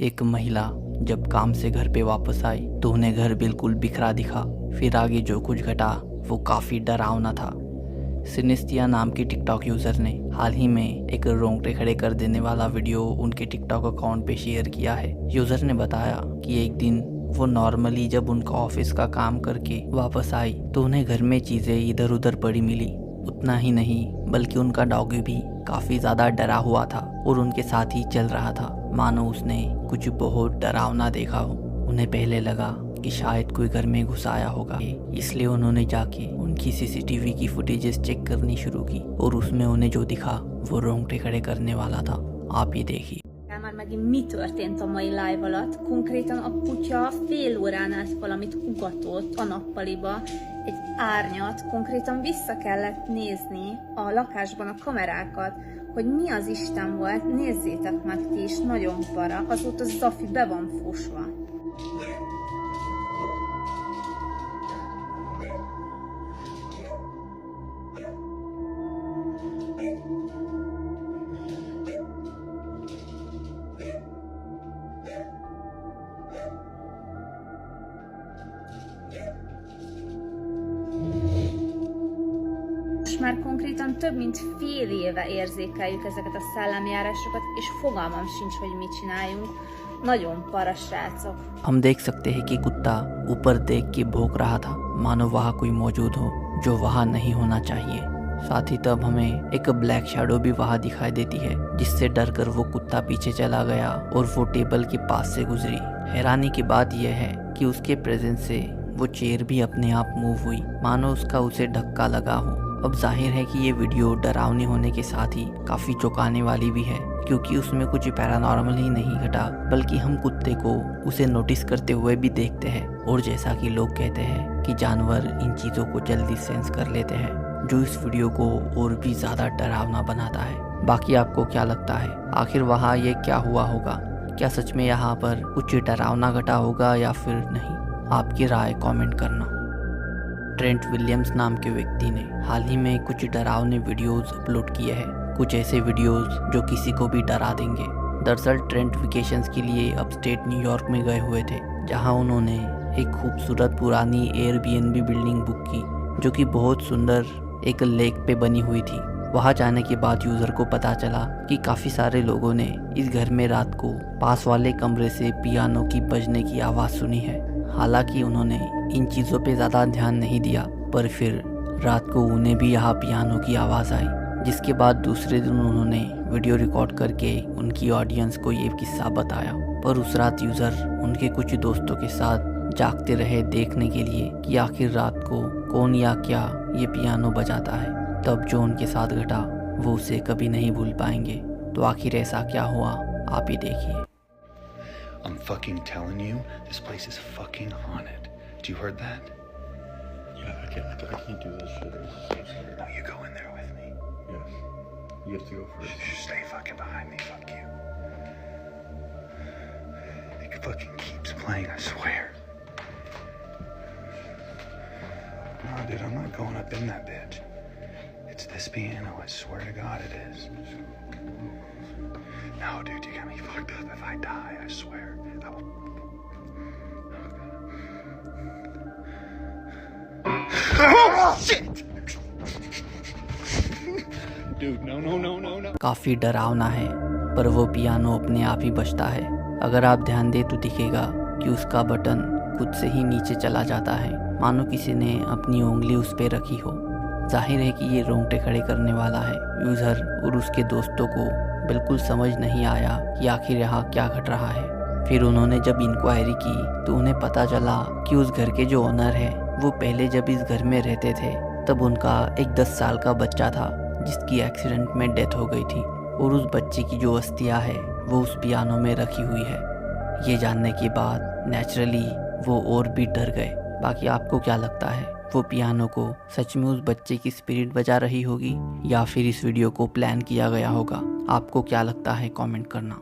एक महिला जब काम से घर पे वापस आई तो उन्हें घर बिल्कुल बिखरा दिखा। फिर आगे जो कुछ घटा वो काफ़ी डरावना था। सिनेस्टिया नाम की टिकटॉक यूज़र ने हाल ही में एक रोंगटे खड़े कर देने वाला वीडियो उनके टिकटॉक अकाउंट पे शेयर किया है। यूज़र ने बताया कि एक दिन वो नॉर्मली जब उनका ऑफिस का काम करके वापस आई तो उन्हें घर में चीज़ें इधर उधर पड़ी मिली। उतना ही नहीं बल्कि उनका डॉगी भी काफ़ी ज़्यादा डरा हुआ था और उनके साथ ही चल रहा था, मानो उसने कुछ बहुत डरावना देखा हो। उन्हें पहले लगा कि शायद कोई घर में घुस आया होगा, इसलिए उन्होंने जाके उनकी सीसीटीवी की फुटेजेस चेक करनी शुरू की और उसमें उन्हें जो दिखा वो रोंगटे खड़े करने वाला था। आप ये देखिए। Már megint mi történt a mai live alatt? Konkrétan a kutya fél órán át valamit ugatott a nappaliba, egy árnyat, konkrétan vissza kellett nézni a lakásban a kamerákat, hogy mi az Isten volt, nézzétek meg ti is, nagyon para, azóta Zafi be van fosva. Most már konkrétan több mint fél éve érzékeljük ezeket a szellemjárásokat, és fogalmam sincs, hogy mit csináljunk. Nagyon para, srácok. हम देख सकते हैं कि कुत्ता ऊपर देख के भौंक रहा था, मानो वहाँ कोई मौजूद हो जो वहाँ नहीं होना चाहिए। साथ ही तब हमें एक ब्लैक शैडो भी वहाँ दिखाई देती है, जिससे डरकर वो कुत्ता पीछे चला गया और वो टेबल के पास से गुजरी। हैरानी की बात यह है कि उसके प्रेजेंस से वो चेयर भी अपने आप मूव हुई, मानो उसका उसे धक्का लगा हो। अब जाहिर है कि ये वीडियो डरावनी होने के साथ ही काफ़ी चौंकाने वाली भी है, क्योंकि उसमें कुछ पैरानॉर्मल ही नहीं घटा, बल्कि हम कुत्ते को उसे नोटिस करते हुए भी देखते हैं। और जैसा कि लोग कहते हैं कि जानवर इन चीज़ों को जल्दी सेंस कर लेते हैं, जो इस वीडियो को और भी ज़्यादा डरावना बनाता है। बाकी आपको क्या लगता है, आखिर वहाँ ये क्या हुआ होगा? क्या सच में यहाँ पर कुछ डरावना घटा होगा या फिर नहीं? आपकी राय कमेंट करना। ट्रेंट विलियम्स नाम के व्यक्ति ने हाल ही में कुछ डरावने वीडियोस अपलोड किए हैं, कुछ ऐसे वीडियोस जो किसी को भी डरा देंगे। दरअसल ट्रेंट वेकेशंस के लिए अपस्टेट न्यूयॉर्क में गए हुए थे, जहां उन्होंने एक खूबसूरत पुरानी एयरबीएनबी बिल्डिंग बुक की, जो कि बहुत सुंदर एक लेक पे बनी हुई थी। वहां जाने के बाद यूज़र को पता चला कि काफ़ी सारे लोगों ने इस घर में रात को पास वाले कमरे से पियानो की बजने की आवाज़ सुनी है। हालांकि उन्होंने इन चीज़ों पे ज़्यादा ध्यान नहीं दिया, पर फिर रात को उन्हें भी यहाँ पियानो की आवाज़ आई, जिसके बाद दूसरे दिन उन्होंने वीडियो रिकॉर्ड करके उनकी ऑडियंस को ये किस्सा बताया। पर उस रात यूज़र उनके कुछ दोस्तों के साथ जागते रहे देखने के लिए कि आखिर रात को कौन या क्या ये पियानो बजाता है। तब जो उनके साथ घटा वो उसे कभी नहीं भूल पाएंगे। तो आखिर ऐसा क्या हुआ, आप ही देखिए। I'm fucking telling you, this place is fucking haunted. Do you heard that? Yeah, I can't do this shit. No, you go in there with me. Yes. You have to go first. Just stay fucking behind me, fuck you. It fucking keeps playing, I swear. No, dude, I'm not going up in that bitch. It's this piano, I swear to God it is. No, dude, you got me fucked up. If I die, I swear, I will. Oh, shit! Dude, no. काफ़ी डरावना है, पर वो piano अपने आप ही बजता है। अगर आप ध्यान दें तो दिखेगा कि उसका बटन खुद से ही नीचे चला जाता है, मानो किसी ने अपनी उंगली उस पर रखी हो। जाहिर है कि ये रोंगटे खड़े करने वाला है। यूज़र और उसके दोस्तों को बिल्कुल समझ नहीं आया कि आखिर यहाँ क्या घट रहा है। फिर उन्होंने जब इंक्वायरी की तो उन्हें पता चला कि उस घर के जो ओनर है वो पहले जब इस घर में रहते थे तब उनका एक 10 साल का बच्चा था, जिसकी एक्सीडेंट में डेथ हो गई थी, और उस बच्चे की जो अस्थियाँ है वो उस पियानो में रखी हुई है। ये जानने के बाद नेचुरली वो और भी डर गए। बाकी आपको क्या लगता है, वो पियानो को सच में उस बच्चे की स्पिरिट बजा रही होगी या फिर इस वीडियो को प्लान किया गया होगा? आपको क्या लगता है, कमेंट करना।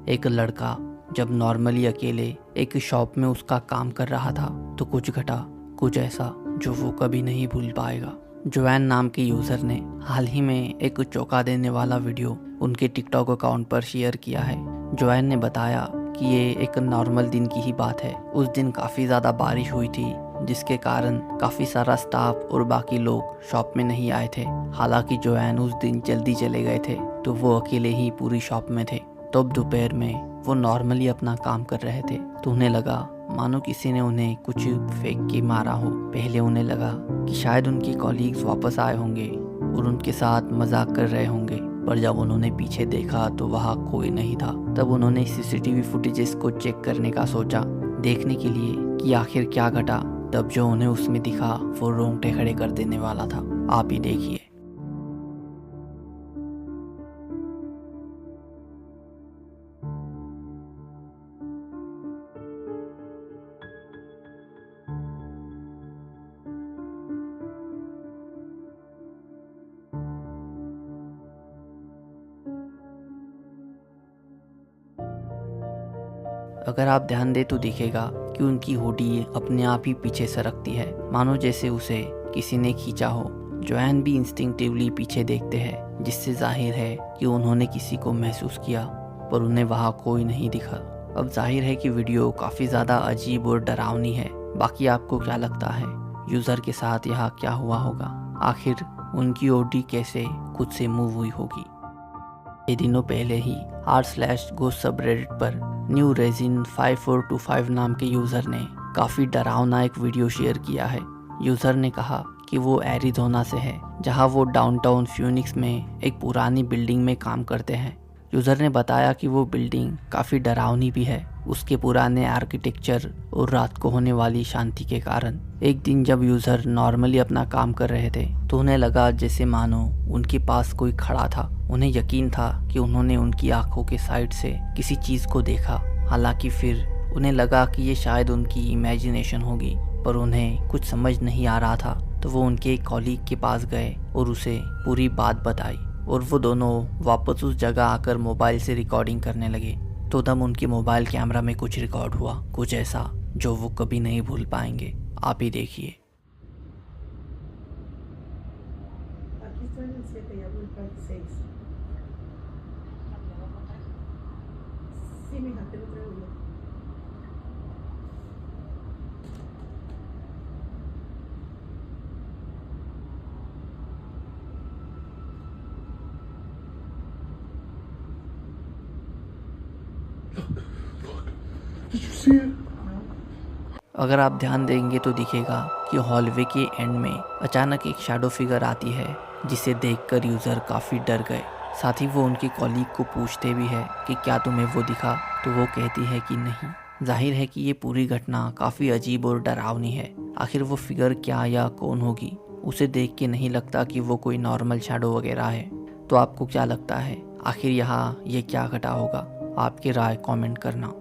एक लड़का जब नॉर्मली अकेले एक शॉप में उसका काम कर रहा था तो कुछ घटा, कुछ ऐसा जो वो कभी नहीं भूल पाएगा। जोएन नाम के यूज़र ने हाल ही में एक चौंका देने वाला वीडियो उनके टिकटॉक अकाउंट पर शेयर किया है, जोएन ने बताया कि ये एक नॉर्मल दिन की ही बात है। उस दिन काफ़ी ज़्यादा बारिश हुई थी, जिसके कारण काफ़ी सारा स्टाफ और बाकी लोग शॉप में नहीं आए थे। हालांकि जोएन उस दिन जल्दी चले गए थे, तो वो अकेले ही पूरी शॉप में थे। तो अब दोपहर में वो नॉर्मली अपना काम कर रहे थे, तो उन्हें लगा मानो किसी ने उन्हें कुछ फेंक के मारा हो। पहले उन्हें लगा कि शायद उनके कॉलीग्स वापस आए होंगे और उनके साथ मजाक कर रहे होंगे, पर जब उन्होंने पीछे देखा तो वहाँ कोई नहीं था। तब उन्होंने सीसीटीवी फुटेजेस को चेक करने का सोचा, देखने के लिए कि आखिर क्या घटा। तब जो उन्हें उसमें दिखा वो रोंगटे खड़े कर देने वाला था। आप ही देखिए। अगर आप ध्यान दें तो दिखेगा कि उनकी हुडी अपने आप ही पीछे सरकती है, मानो जैसे उसे किसी ने खींचा हो। जोएन भी इंस्टिंक्टिवली पीछे देखते हैं, जिससे जाहिर है कि उन्होंने किसी को महसूस किया, पर उन्हें वहाँ कोई नहीं दिखा। अब जाहिर है कि वीडियो काफ़ी ज़्यादा अजीब और डरावनी है। बाकी आपको क्या लगता है यूज़र के साथ यहाँ क्या हुआ होगा? आखिर उनकी हुडी कैसे खुद से मूव हुई होगी? ये दिनों पहले ही r/ghost सबरेडिट पर न्यू रेजिन 5425 नाम के यूज़र ने काफ़ी डरावना एक वीडियो शेयर किया है। यूज़र ने कहा कि वो एरिज़ोना से है, जहां वो डाउनटाउन फ्यूनिक्स में एक पुरानी बिल्डिंग में काम करते हैं। यूज़र ने बताया कि वो बिल्डिंग काफ़ी डरावनी भी है, उसके पुराने आर्किटेक्चर और रात को होने वाली शांति के कारण। एक दिन जब यूज़र नॉर्मली अपना काम कर रहे थे, तो उन्हें लगा जैसे मानो उनके पास कोई खड़ा था। उन्हें यकीन था कि उन्होंने उनकी आंखों के साइड से किसी चीज़ को देखा। हालांकि फिर उन्हें लगा कि ये शायद उनकी इमेजिनेशन होगी, पर उन्हें कुछ समझ नहीं आ रहा था। तो वो उनके कॉलीग के पास गए और उसे पूरी बात बताई, और वो दोनों वापस उस जगह आकर मोबाइल से रिकॉर्डिंग करने लगे। तो तब उनके मोबाइल कैमरा में कुछ रिकॉर्ड हुआ, कुछ ऐसा जो वो कभी नहीं भूल पाएंगे। आप ही देखिए। Pakistan en 7 y Abul 6. Sí, mija, te lo traigo yo. Did you see it? अगर आप ध्यान देंगे तो दिखेगा कि हॉलवे के एंड में अचानक एक शैडो फिगर आती है, जिसे देखकर यूज़र काफ़ी डर गए। साथ ही वो उनके कॉलीग को पूछते भी है कि क्या तुम्हें वो दिखा, तो वो कहती है कि नहीं। जाहिर है कि ये पूरी घटना काफ़ी अजीब और डरावनी है। आखिर वो फिगर क्या या कौन होगी? उसे देख के नहीं लगता कि वो कोई नॉर्मल शैडो वगैरह है। तो आपको क्या लगता है आखिर यहाँ ये क्या घटा होगा? आपकी राय कमेंट करना।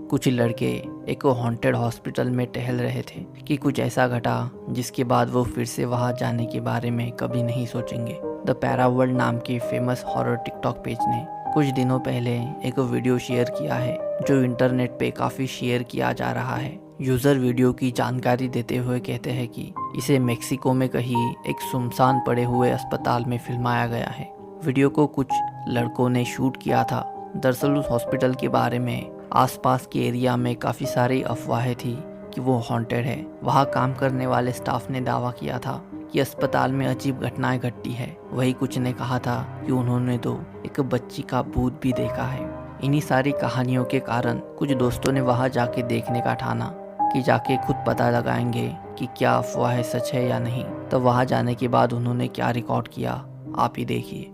कुछ लड़के एक हॉन्टेड हॉस्पिटल में टहल रहे थे कि कुछ ऐसा घटा जिसके बाद वो फिर से वहाँ जाने के बारे में कभी नहीं सोचेंगे। द पैरावर्ल्ड नाम के फेमस हॉरर टिकटॉक पेज ने कुछ दिनों पहले एक वीडियो शेयर किया है, जो इंटरनेट पे काफ़ी शेयर किया जा रहा है। यूज़र वीडियो की जानकारी देते हुए कहते हैं कि इसे मेक्सिको में कहीं एक सुनसान पड़े हुए अस्पताल में फिल्माया गया है। वीडियो को कुछ लड़कों ने शूट किया था। दरअसल उस हॉस्पिटल के बारे में आसपास के एरिया में काफ़ी सारी अफवाहें थी कि वो हॉन्टेड है। वहाँ काम करने वाले स्टाफ ने दावा किया था कि अस्पताल में अजीब घटनाएं घटती है। वही कुछ ने कहा था कि उन्होंने तो एक बच्ची का भूत भी देखा है। इन्हीं सारी कहानियों के कारण कुछ दोस्तों ने वहाँ जाके देखने का ठाना कि जाके खुद पता लगाएंगे कि क्या अफवाह सच है या नहीं। तो वहाँ जाने के बाद उन्होंने क्या रिकॉर्ड किया, आप ही देखिए।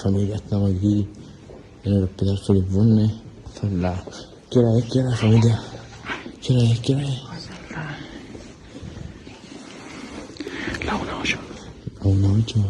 Familia, estamos aquí en el hospital Felipe Borne. Son las... ¿Qué hora es? ¿Qué hora es, familia? ¿Qué hora es? ¿Qué hora es? La 1:08. A 1:08.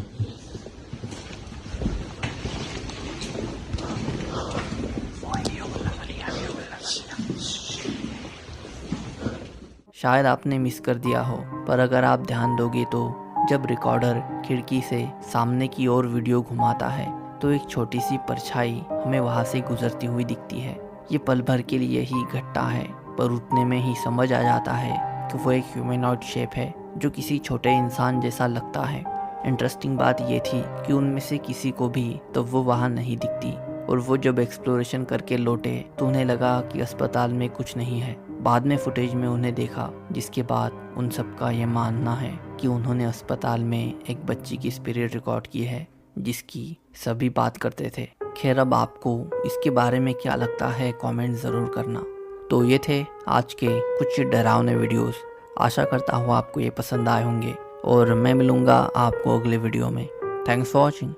शायद आपने मिस कर दिया हो, पर अगर आप ध्यान दोगे तो जब रिकॉर्डर खिड़की से सामने की ओर वीडियो घुमाता है तो एक छोटी सी परछाई हमें वहाँ से गुजरती हुई दिखती है। ये पल भर के लिए ही घटता है, पर उठने में ही समझ आ जाता है कि वो एक ह्यूमनॉइड शेप है जो किसी छोटे इंसान जैसा लगता है। इंटरेस्टिंग बात ये थी कि उनमें से किसी को भी तो वो वहाँ नहीं दिखती, और वो जब एक्सप्लोरेशन करके लौटे तो उन्हें लगा कि अस्पताल में कुछ नहीं है। बाद में फुटेज में उन्हें देखा, जिसके बाद उन सबका ये मानना है कि उन्होंने अस्पताल में एक बच्ची की स्पिरिट रिकॉर्ड की है जिसकी सभी बात करते थे। खैर, अब आपको इसके बारे में क्या लगता है कमेंट ज़रूर करना। तो ये थे आज के कुछ डरावने वीडियोस। आशा करता हूँ आपको ये पसंद आए होंगे और मैं मिलूँगा आपको अगले वीडियो में। Thanks for watching.